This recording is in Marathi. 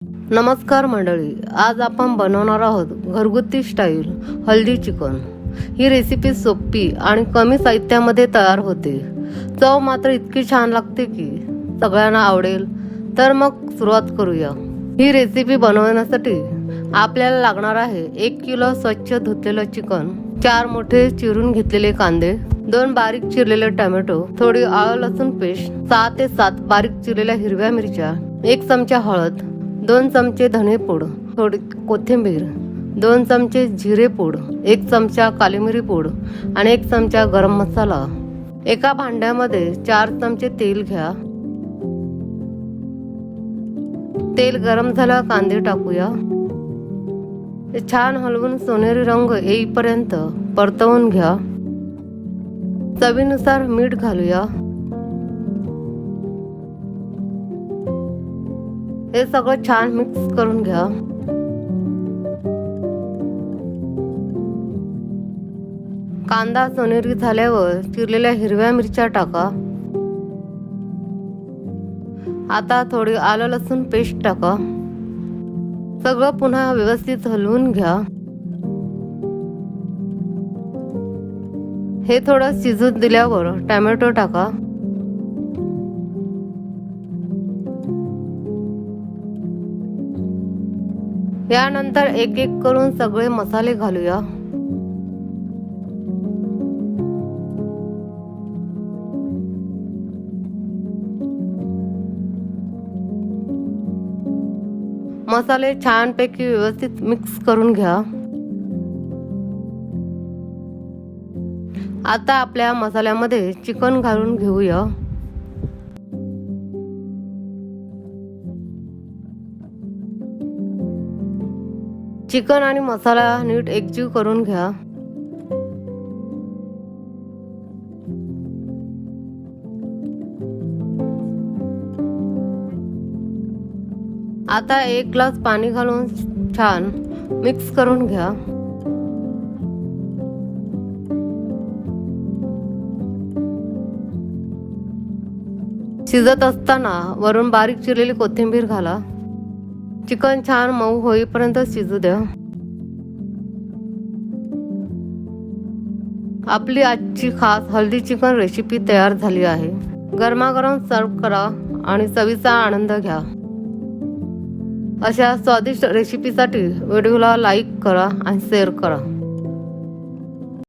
नमस्कार मंडळी, आज आपण बनवणार आहोत घरगुती स्टाईल हल्दी चिकन। ही रेसिपी सोपी आणि कमी साहित्यामध्ये तयार होते। चव मात्र इतकी छान लागते की सगळ्यांना आवडेल। तर मग सुरुवात करूया। ही रेसिपी बनवण्यासाठी आपल्याला लागणार आहे 1 किलो स्वच्छ धुतलेलं चिकन, 4 मोठे चिरून घेतलेले कांदे, 2 बारीक चिरलेले टोमॅटो, थोडी आलं लसूण पेस्ट, 6 ते 7 बारीक चिरलेल्या हिरव्या मिरच्या, 1 चमचा हळद, 2 चमचे धने पूड, थोडी कोथिंबीर, 2 चमचे जिरे पूड, 1 चमचा काली मिरी पूड आणि 1 चमचा गरम मसाला। एका भांड्यामध्ये 4 चमचे तेल घ्या। तेल गरम झाल्यावर कांदे टाकूया। ते छान हलवून सोनेरी रंग येईपर्यंत परतवून घ्या। चवीनुसार मीठ घालूया। हे सगळं छान मिक्स करून घ्या। कांदा सोनेरी झाल्यावर चिरलेल्या हिरव्या मिरच्या टाका। आता थोडी आलं लसूण पेस्ट टाका। सगळं पुन्हा व्यवस्थित हलवून घ्या। हे थोडं शिजू दिल्यावर टोमॅटो टाका। यानंतर एक एक करून सगळे मसाले घालूया। मसाले छानपैकी व्यवस्थित मिक्स करून घ्या। आता आपल्या मसाल्यामध्ये चिकन घालून घेऊया। चिकन आणि मसाला नीट एकजीव करून घ्या। आता 1 ग्लास पाणी घालून छान मिक्स करून घ्या। शिजत असताना वरून बारीक चिरलेली कोथिंबीर घाला। चिकन छान मऊ होईपर्यंत शिजू द्या। आपली आजची खास हल्दी चिकन रेसिपी तयार झाली आहे। गरमागरम सर्व करा आणि चवीचा आनंद घ्या। अशा स्वादिष्ट रेसिपीसाठी व्हिडिओला लाईक करा आणि शेअर करा।